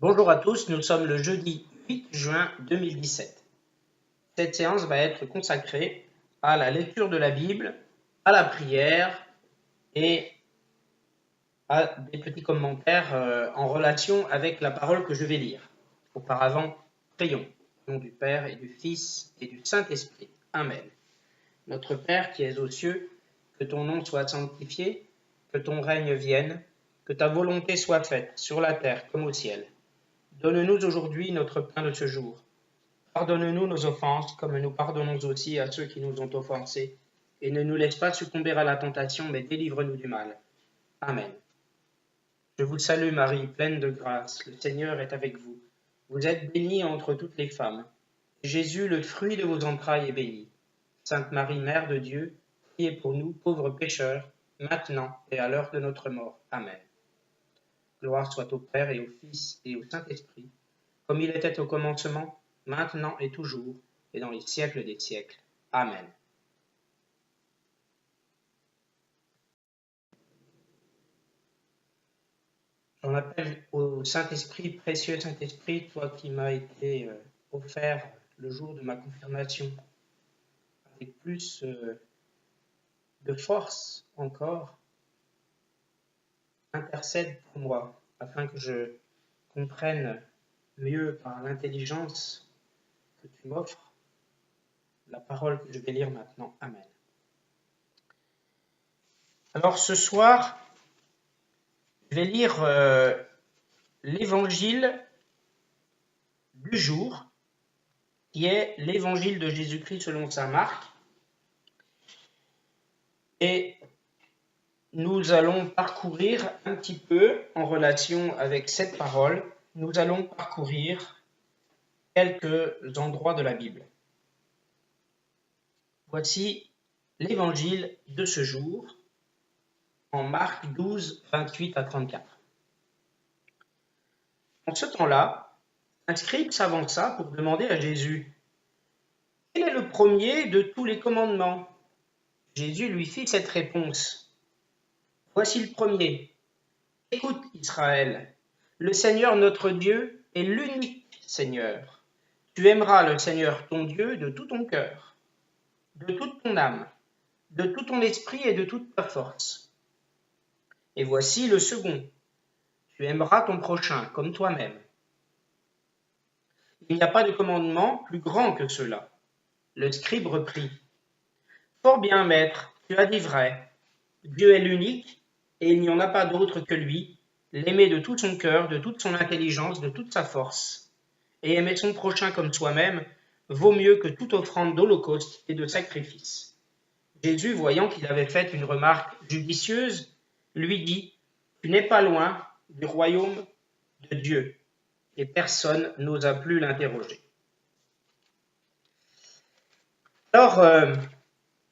Bonjour à tous, nous sommes le jeudi 8 juin 2017. Cette séance va être consacrée à la lecture de la Bible, à la prière et à des petits commentaires en relation avec la parole que je vais lire. Auparavant, prions. Au nom du Père et du Fils et du Saint-Esprit. Amen. Notre Père qui es aux cieux, que ton nom soit sanctifié, que ton règne vienne, que ta volonté soit faite sur la terre comme au ciel. Donne-nous aujourd'hui notre pain de ce jour. Pardonne-nous nos offenses, comme nous pardonnons aussi à ceux qui nous ont offensés. Et ne nous laisse pas succomber à la tentation, mais délivre-nous du mal. Amen. Je vous salue Marie, pleine de grâce, le Seigneur est avec vous. Vous êtes bénie entre toutes les femmes. Et Jésus, le fruit de vos entrailles, est béni. Sainte Marie, Mère de Dieu, priez pour nous, pauvres pécheurs, maintenant et à l'heure de notre mort. Amen. Gloire soit au Père et au Fils et au Saint-Esprit, comme il était au commencement, maintenant et toujours, et dans les siècles des siècles. Amen. J'en appelle au Saint-Esprit, précieux Saint-Esprit, toi qui m'as été offert le jour de ma confirmation, avec plus de force encore, intercède pour moi, afin que je comprenne mieux par l'intelligence que tu m'offres la parole que je vais lire maintenant. Amen. Alors ce soir, je vais lire l'évangile du jour, qui est l'évangile de Jésus-Christ selon saint Marc. Et nous allons parcourir un petit peu, en relation avec cette parole, nous allons parcourir quelques endroits de la Bible. Voici l'évangile de ce jour, en Marc 12, 28 à 34. En ce temps-là, un scribe s'avança pour demander à Jésus « Quel est le premier de tous les commandements ?» Jésus lui fit cette réponse. « Voici le premier. Écoute Israël, le Seigneur notre Dieu est l'unique Seigneur. Tu aimeras le Seigneur ton Dieu de tout ton cœur, de toute ton âme, de tout ton esprit et de toute ta force. Et voici le second. Tu aimeras ton prochain comme toi-même. Il n'y a pas de commandement plus grand que cela. » Le scribe reprit. « Fort bien, maître, tu as dit vrai. Dieu est l'unique, et il n'y en a pas d'autre que lui, l'aimer de tout son cœur, de toute son intelligence, de toute sa force. Et aimer son prochain comme soi-même vaut mieux que toute offrande d'holocauste et de sacrifice. » Jésus, voyant qu'il avait fait une remarque judicieuse, lui dit « Tu n'es pas loin du royaume de Dieu. » Et personne n'osa plus l'interroger. Alors,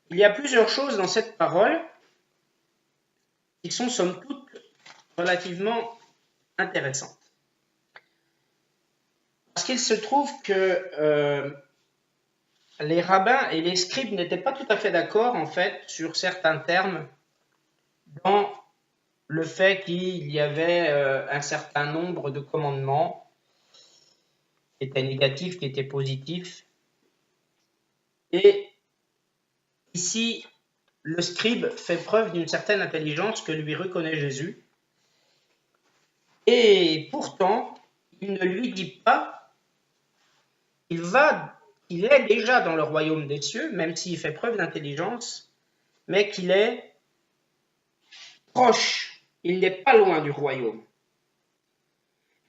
il y a plusieurs choses dans cette parole qui sont somme toute relativement intéressantes. Parce qu'il se trouve que les rabbins et les scribes n'étaient pas tout à fait d'accord en fait sur certains termes dans le fait qu'il y avait un certain nombre de commandements qui étaient négatifs, qui étaient positifs. Et ici, le scribe fait preuve d'une certaine intelligence que lui reconnaît Jésus. Et pourtant, il ne lui dit pas qu'il est déjà dans le royaume des cieux, même s'il fait preuve d'intelligence, mais qu'il est proche, il n'est pas loin du royaume.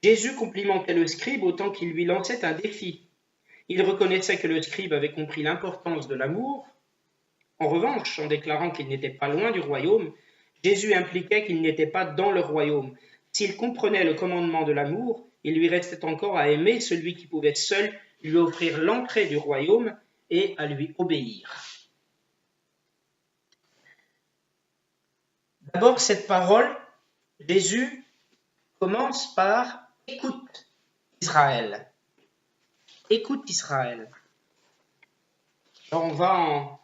Jésus complimentait le scribe autant qu'il lui lançait un défi. Il reconnaissait que le scribe avait compris l'importance de l'amour. En revanche, en déclarant qu'il n'était pas loin du royaume, Jésus impliquait qu'il n'était pas dans le royaume. S'il comprenait le commandement de l'amour, il lui restait encore à aimer celui qui pouvait seul lui offrir l'entrée du royaume et à lui obéir. D'abord, cette parole, Jésus commence par « Écoute Israël ». Écoute Israël. Alors on va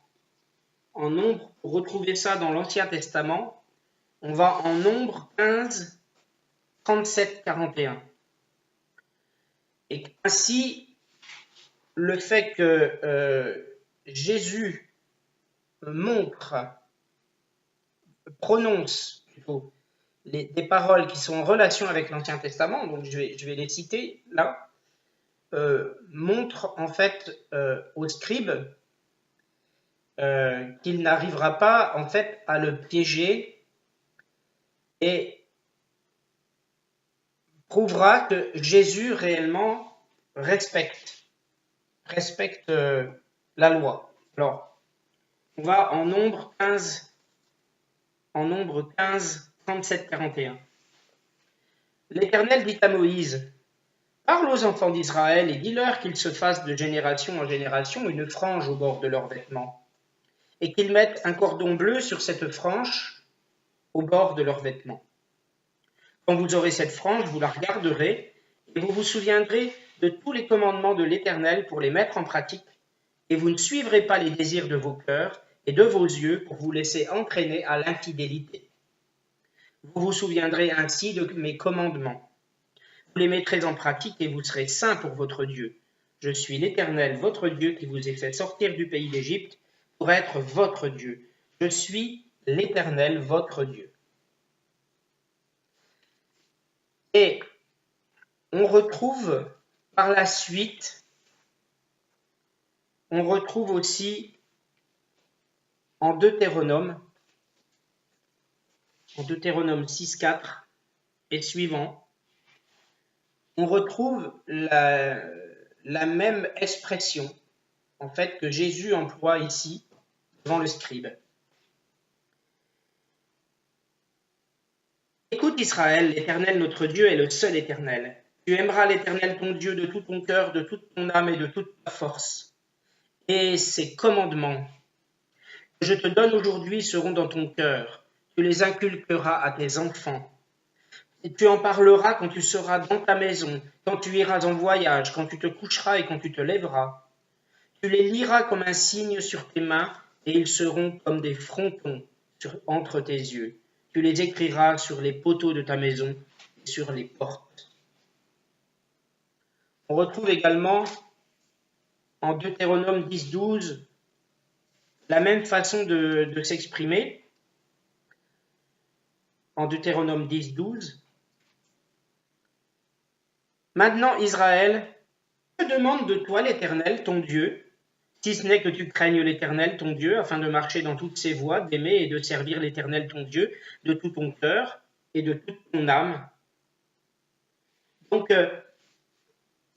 en Nombre, pour retrouver ça dans l'Ancien Testament, on va en Nombre 15, 37, 41. Et ainsi, le fait que Jésus prononce plutôt des paroles qui sont en relation avec l'Ancien Testament, donc je vais les citer là, montre en fait au scribe qu'il n'arrivera pas en fait à le piéger et prouvera que Jésus réellement respecte la loi. Alors, on va en Nombre 15, 37, 41. L'Éternel dit à Moïse: parle aux enfants d'Israël et dis-leur qu'ils se fassent de génération en génération une frange au bord de leurs vêtements, et qu'ils mettent un cordon bleu sur cette frange au bord de leurs vêtements. Quand vous aurez cette frange, vous la regarderez, et vous vous souviendrez de tous les commandements de l'Éternel pour les mettre en pratique, et vous ne suivrez pas les désirs de vos cœurs et de vos yeux pour vous laisser entraîner à l'infidélité. Vous vous souviendrez ainsi de mes commandements. Vous les mettrez en pratique et vous serez saints pour votre Dieu. Je suis l'Éternel, votre Dieu, qui vous ai fait sortir du pays d'Égypte pour être votre Dieu. Je suis l'Éternel, votre Dieu. Et on retrouve par la suite, on retrouve aussi en Deutéronome 6, 4 et suivant, on retrouve la même expression en fait que Jésus emploie ici devant le scribe. Écoute Israël, l'Éternel notre Dieu est le seul Éternel. Tu aimeras l'Éternel ton Dieu de tout ton cœur, de toute ton âme et de toute ta force. Et ses commandements que je te donne aujourd'hui seront dans ton cœur. Tu les inculqueras à tes enfants. Et tu en parleras quand tu seras dans ta maison, quand tu iras en voyage, quand tu te coucheras et quand tu te lèveras. Tu les liras comme un signe sur tes mains, et ils seront comme des frontons entre tes yeux. Tu les écriras sur les poteaux de ta maison et sur les portes. On retrouve également en Deutéronome 10, 12 la même façon de s'exprimer. En Deutéronome 10, 12. Maintenant, Israël, que demande de toi l'Éternel, ton Dieu, si ce n'est que tu craignes l'Éternel, ton Dieu, afin de marcher dans toutes ses voies, d'aimer et de servir l'Éternel, ton Dieu, de tout ton cœur et de toute ton âme. Donc,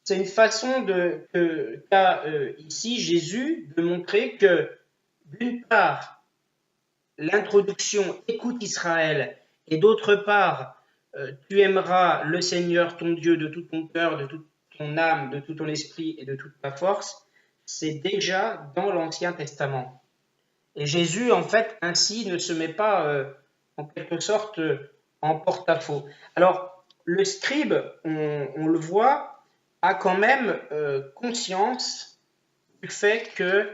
c'est une façon qu'a ici Jésus de montrer que, d'une part, l'introduction « Écoute Israël » et d'autre part, tu aimeras le Seigneur ton Dieu de tout ton cœur, de toute ton âme, de tout ton esprit et de toute ta force, c'est déjà dans l'Ancien Testament. Et Jésus, en fait, ainsi ne se met pas, en quelque sorte, en porte-à-faux. Alors, le scribe, on le voit, a quand même conscience du fait que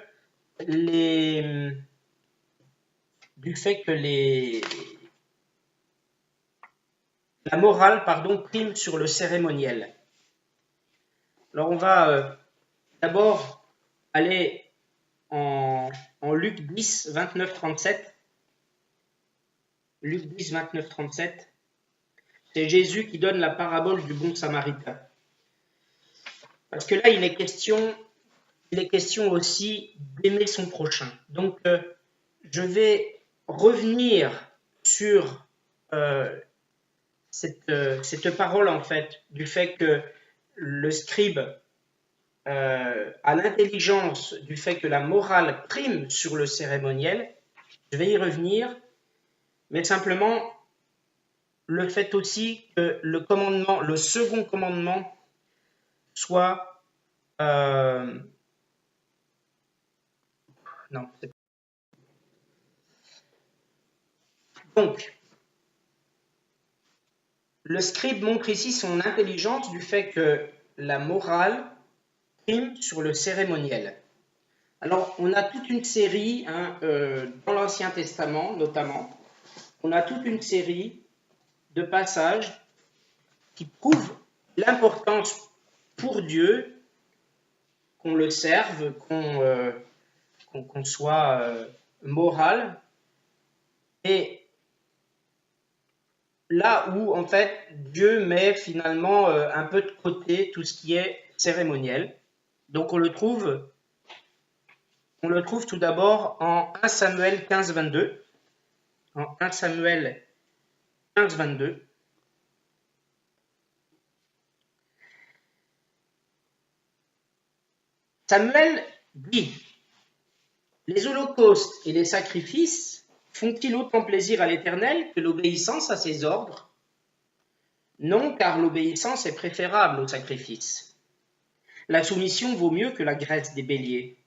la morale, prime sur le cérémoniel. Alors on va d'abord aller en Luc 10, 29, 37. Luc 10, 29, 37. C'est Jésus qui donne la parabole du bon samaritain. Parce que là, il est question aussi d'aimer son prochain. Donc, je vais revenir sur cette parole, en fait, du fait que le scribe a l'intelligence du fait que la morale prime sur le cérémoniel. Je vais y revenir, mais simplement le fait aussi que le second commandement soit Donc, le scribe montre ici son intelligence du fait que la morale prime sur le cérémoniel. Alors, on a toute une série, dans l'Ancien Testament notamment, on a toute une série de passages qui prouvent l'importance pour Dieu, qu'on le serve, qu'on soit moral. Et là où, en fait, Dieu met finalement un peu de côté tout ce qui est cérémoniel. Donc on le trouve tout d'abord en 1 Samuel 15, 22. En 1 Samuel 15, 22. Samuel dit: les holocaustes et les sacrifices font-ils autant plaisir à l'Éternel que l'obéissance à ses ordres? Non, car l'obéissance est préférable au sacrifice. La soumission vaut mieux que la graisse des béliers,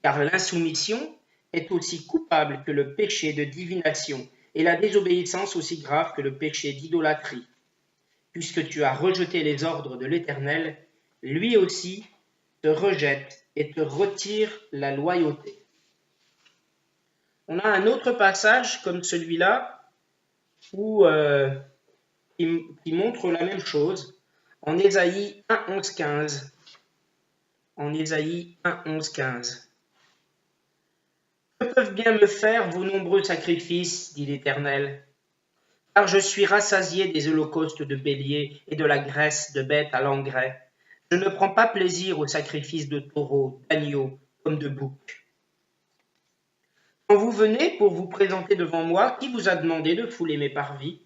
car l'insoumission est aussi coupable que le péché de divination, et la désobéissance aussi grave que le péché d'idolâtrie. Puisque tu as rejeté les ordres de l'Éternel, lui aussi te rejette et te retire la loyauté. On a un autre passage comme celui-là qui montre la même chose en Ésaïe 1, 11, 15. En Ésaïe 1, 11, 15. Que peuvent bien me faire vos nombreux sacrifices, dit l'Éternel, car je suis rassasié des holocaustes de béliers et de la graisse de bêtes à l'engrais. Je ne prends pas plaisir aux sacrifices de taureaux, d'agneaux, comme de boucs. Quand vous venez pour vous présenter devant moi, qui vous a demandé de fouler mes parvis?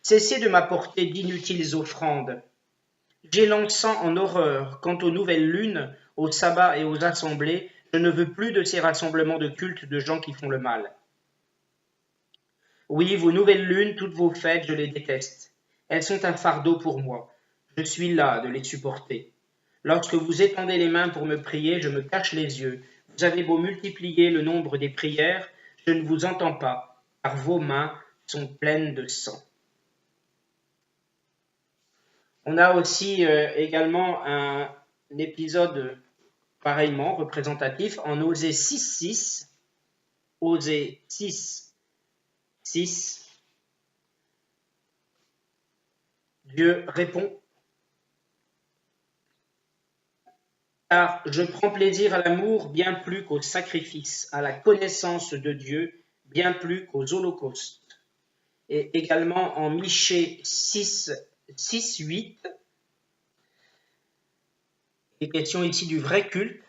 Cessez de m'apporter d'inutiles offrandes. J'ai l'encens en horreur. Quant aux nouvelles lunes, aux sabbats et aux assemblées, je ne veux plus de ces rassemblements de culte de gens qui font le mal. Oui, vos nouvelles lunes, toutes vos fêtes, je les déteste. Elles sont un fardeau pour moi. Je suis las de les supporter. Lorsque vous étendez les mains pour me prier, je me cache les yeux. Vous avez beau multiplier le nombre des prières, je ne vous entends pas, car vos mains sont pleines de sang. On a aussi également un épisode pareillement représentatif en Osée 6.6. Osée 6.6. Dieu répond: car je prends plaisir à l'amour bien plus qu'au sacrifice, à la connaissance de Dieu bien plus qu'aux holocaustes. Et également en Michée 6.8, il est question ici du vrai culte.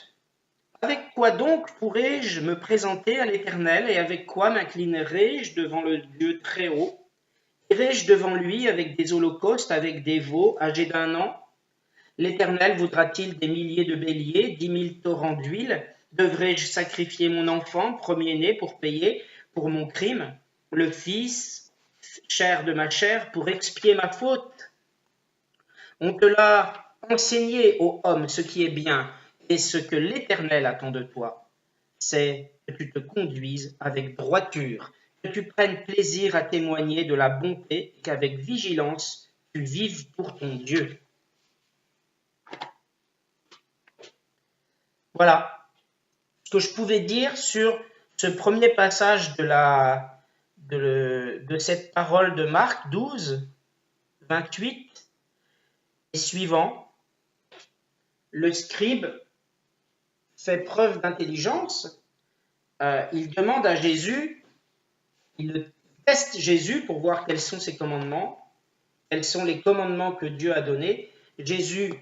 Avec quoi donc pourrais-je me présenter à l'Éternel et avec quoi m'inclinerai-je devant le Dieu très haut? Irai-je devant lui avec des holocaustes, avec des veaux âgés d'1 an? L'Éternel voudra-t-il des milliers de béliers, 10 000 torrents d'huile? Devrais-je sacrifier mon enfant, premier-né, pour payer pour mon crime, le fils, chair de ma chair, pour expier ma faute? On te l'a enseigné, ô homme, ce qui est bien, et ce que l'Éternel attend de toi, c'est que tu te conduises avec droiture, que tu prennes plaisir à témoigner de la bonté, et qu'avec vigilance tu vives pour ton Dieu. Voilà ce que je pouvais dire sur ce premier passage de cette parole de Marc 12, 28 et suivant. Le scribe fait preuve d'intelligence. Il demande à Jésus, il teste Jésus pour voir quels sont ses commandements, quels sont les commandements que Dieu a donnés. Jésus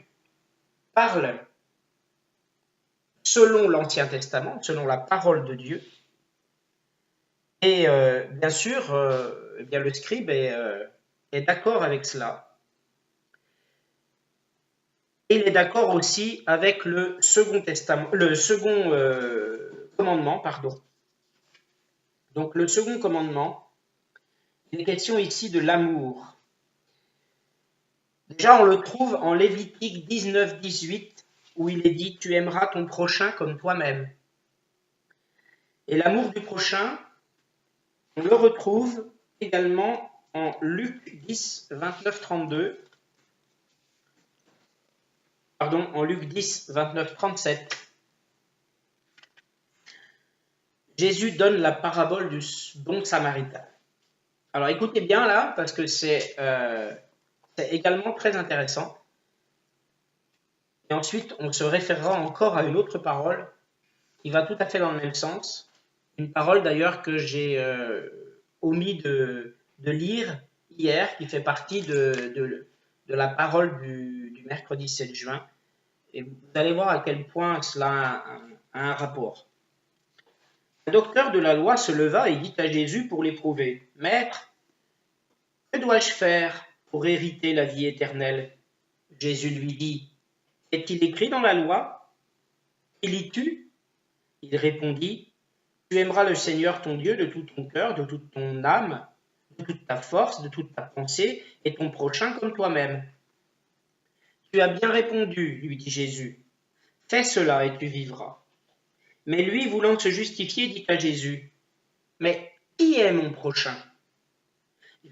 parle selon l'Ancien Testament, selon la parole de Dieu. Et bien sûr, bien le scribe est d'accord avec cela. Il est d'accord aussi avec le second commandement, pardon. Donc le second commandement, il est question ici de l'amour. Déjà, on le trouve en Lévitique 19, 18, où il est dit « Tu aimeras ton prochain comme toi-même ». Et l'amour du prochain, on le retrouve également en Luc 10, 29, 32. Pardon, en Luc 10, 29, 37. Jésus donne la parabole du bon samaritain. Alors écoutez bien là, parce que c'est également très intéressant. Et ensuite, on se référera encore à une autre parole qui va tout à fait dans le même sens. Une parole d'ailleurs que j'ai omis de lire hier, qui fait partie de la parole du mercredi 7 juin. Et vous allez voir à quel point cela a un rapport. Un docteur de la loi se leva et dit à Jésus pour l'éprouver, « Maître, que dois-je faire pour hériter la vie éternelle ?» Jésus lui dit, « Est-il écrit dans la loi? Qui lis-tu » Il répondit, « Tu aimeras le Seigneur ton Dieu de tout ton cœur, de toute ton âme, de toute ta force, de toute ta pensée, et ton prochain comme toi-même. » Tu as bien répondu, lui dit Jésus. Fais cela et tu vivras. Mais lui, voulant se justifier, dit à Jésus, mais qui est mon prochain?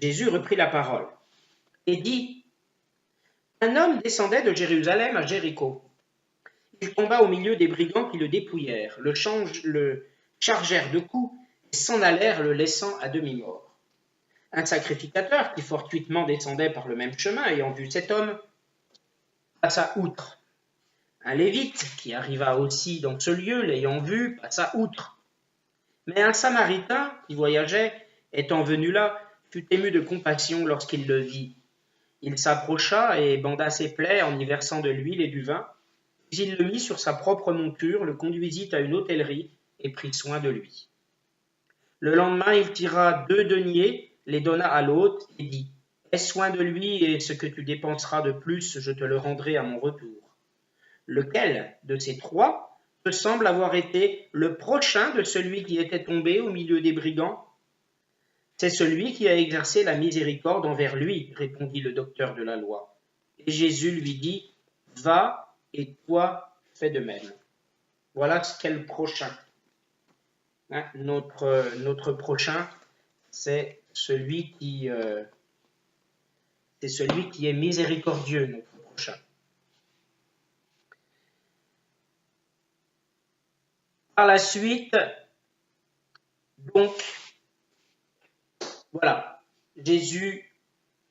Jésus reprit la parole et dit, un homme descendait de Jérusalem à Jéricho. Il tomba au milieu des brigands qui le dépouillèrent, le chargèrent de coups et s'en allèrent, le laissant à demi-mort. Un sacrificateur qui fortuitement descendait par le même chemin, ayant vu cet homme, passa outre. Un lévite qui arriva aussi dans ce lieu, l'ayant vu, passa outre. Mais un samaritain qui voyageait, étant venu là, fut ému de compassion lorsqu'il le vit. Il s'approcha et banda ses plaies en y versant de l'huile et du vin, puis il le mit sur sa propre monture, le conduisit à une hôtellerie et prit soin de lui. Le lendemain, il tira 2 deniers, les donna à l'hôte et dit, « Aie soin de lui et ce que tu dépenseras de plus, je te le rendrai à mon retour. » Lequel de ces 3 te semble avoir été le prochain de celui qui était tombé au milieu des brigands? C'est celui qui a exercé la miséricorde envers lui, répondit le docteur de la loi. Et Jésus lui dit, va et toi fais de même. Voilà ce qu'est le prochain. Hein, notre prochain, c'est celui qui est miséricordieux, notre prochain. Par la suite, donc, voilà, Jésus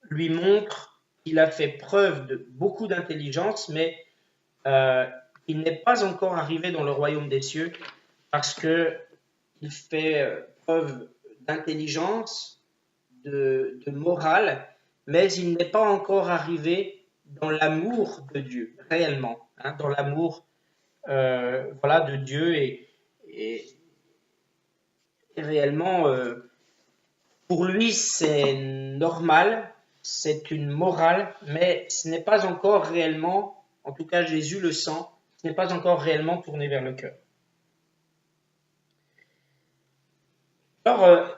lui montre qu'il a fait preuve de beaucoup d'intelligence, mais il n'est pas encore arrivé dans le royaume des cieux parce qu'il fait preuve d'intelligence, de morale, mais il n'est pas encore arrivé dans l'amour de Dieu, réellement, hein, dans l'amour voilà, de Dieu et réellement, pour lui, c'est normal, c'est une morale, mais ce n'est pas encore réellement, en tout cas Jésus le sent, ce n'est pas encore réellement tourné vers le cœur. Alors,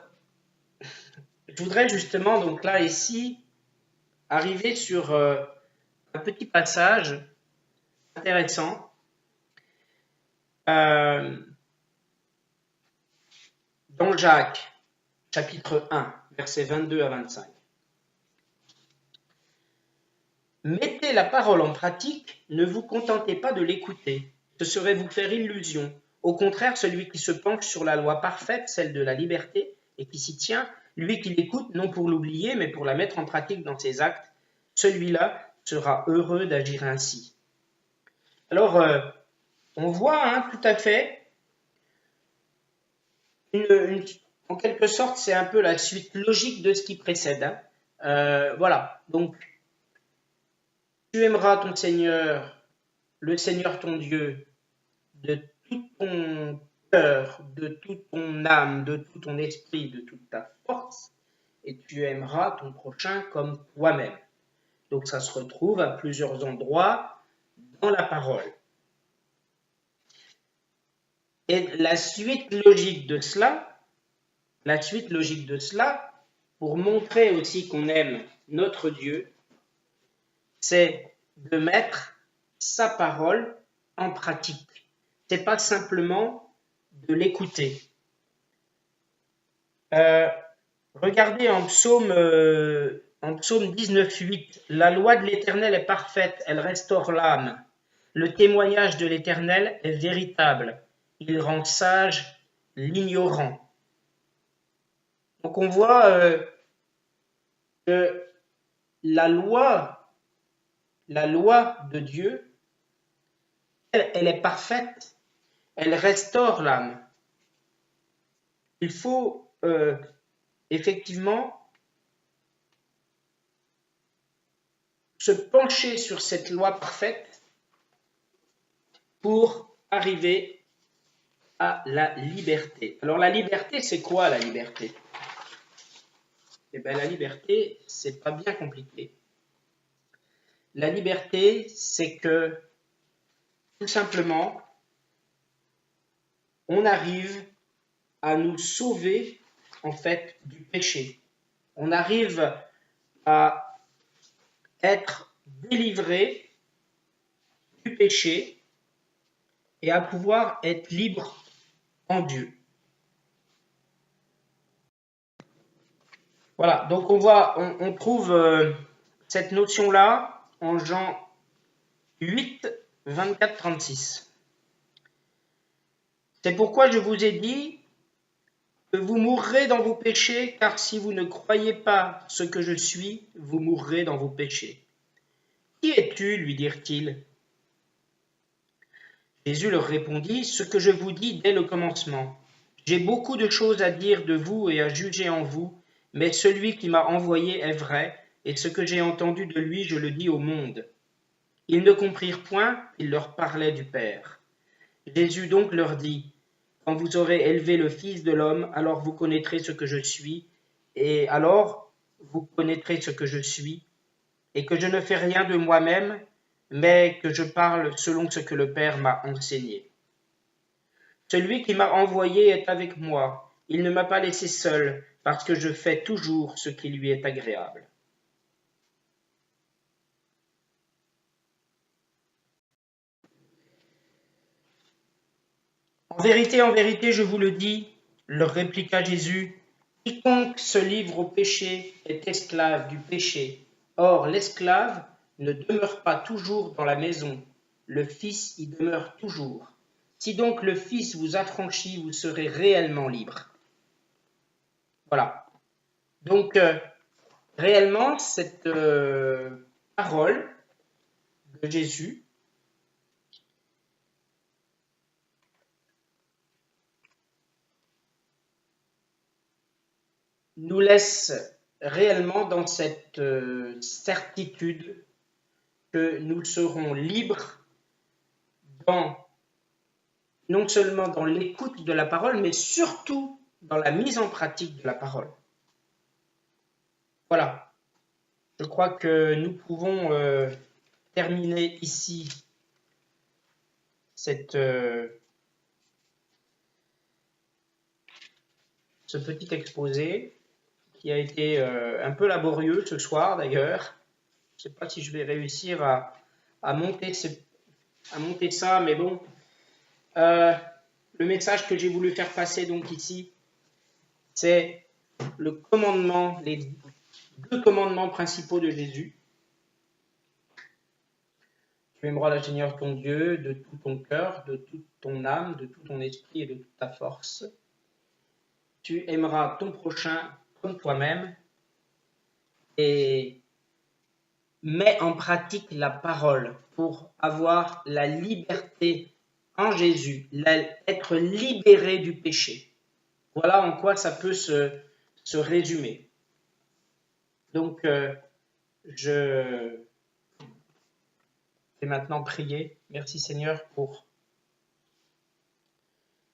je voudrais justement, donc là, ici, arriver sur un petit passage intéressant. Dans Jacques, chapitre 1, versets 22 à 25. Mettez la parole en pratique, ne vous contentez pas de l'écouter, ce serait vous faire illusion. Au contraire, celui qui se penche sur la loi parfaite, celle de la liberté, et qui s'y tient, lui qui l'écoute non pour l'oublier, mais pour la mettre en pratique dans ses actes, celui-là sera heureux d'agir ainsi. Alors, on voit hein, tout à fait en quelque sorte, c'est un peu la suite logique de ce qui précède. Hein. Voilà, donc, tu aimeras ton Seigneur, le Seigneur ton Dieu, de tout ton cœur, de toute ton âme, de tout ton esprit, de toute ta force, et tu aimeras ton prochain comme toi-même. Donc, ça se retrouve à plusieurs endroits dans la parole. Et la suite logique de cela, pour montrer aussi qu'on aime notre Dieu, c'est de mettre sa parole en pratique. C'est pas simplement de l'écouter. Regardez en psaume 19:8, la loi de l'Éternel est parfaite, elle restaure l'âme. Le témoignage de l'Éternel est véritable, il rend sage l'ignorant. Donc on voit que la loi de Dieu elle est parfaite, elle restaure l'âme. Il faut effectivement se pencher sur cette loi parfaite pour arriver à la liberté. Alors la liberté, c'est quoi la liberté? Eh bien la liberté, c'est pas bien compliqué. La liberté, c'est que tout simplement, on arrive à nous sauver en fait du péché. On arrive à être délivré du péché et à pouvoir être libre en Dieu. Voilà, donc on trouve cette notion-là en Jean 8, 24, 36. C'est pourquoi je vous ai dit que vous mourrez dans vos péchés, car si vous ne croyez pas ce que je suis, vous mourrez dans vos péchés. Qui es-tu, lui dirent-ils. Jésus leur répondit, ce que je vous dis dès le commencement. J'ai beaucoup de choses à dire de vous et à juger en vous, mais celui qui m'a envoyé est vrai, et ce que j'ai entendu de lui, je le dis au monde. Ils ne comprirent point, il leur parlait du Père. Jésus donc leur dit, quand vous aurez élevé le Fils de l'homme, alors vous connaîtrez ce que je suis, et alors vous connaîtrez ce que je suis, et que je ne fais rien de moi-même, mais que je parle selon ce que le Père m'a enseigné. Celui qui m'a envoyé est avec moi, il ne m'a pas laissé seul, parce que je fais toujours ce qui lui est agréable. En vérité, je vous le dis, leur répliqua Jésus, quiconque se livre au péché est esclave du péché. Or, l'esclave ne demeure pas toujours dans la maison, le Fils y demeure toujours. Si donc le Fils vous affranchit, vous serez réellement libre. Voilà. Donc, réellement, cette parole de Jésus nous laisse réellement dans cette certitude que nous serons libres non seulement dans l'écoute de la parole, mais surtout dans la mise en pratique de la parole. Voilà. Je crois que nous pouvons terminer ici ce petit exposé qui a été un peu laborieux ce soir d'ailleurs. Je ne sais pas si je vais réussir à monter ça, mais bon. Le message que j'ai voulu faire passer donc ici, c'est le commandement, les 2 commandements principaux de Jésus. Tu aimeras le Seigneur ton Dieu de tout ton cœur, de toute ton âme, de tout ton esprit et de toute ta force. Tu aimeras ton prochain comme toi-même et mets en pratique la parole pour avoir la liberté en Jésus, être libéré du péché. Voilà en quoi ça peut se résumer. Donc, je vais maintenant prier. Merci Seigneur pour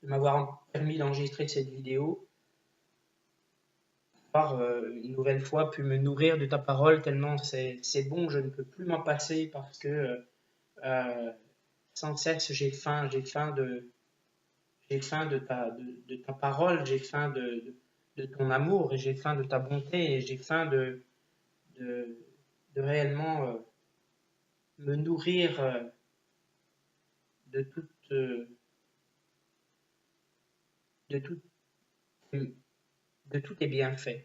m'avoir permis d'enregistrer cette vidéo. Une nouvelle fois pu me nourrir de ta parole tellement c'est bon, je ne peux plus m'en passer parce que sans cesse j'ai faim de ta parole, j'ai faim de ton amour et j'ai faim de ta bonté et j'ai faim de réellement me nourrir de tous tes bienfaits.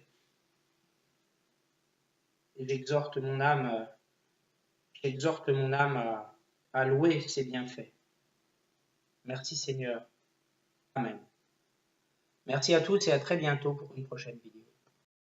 Et j'exhorte mon âme à louer ses bienfaits. Merci Seigneur. Amen. Merci à tous et à très bientôt pour une prochaine vidéo.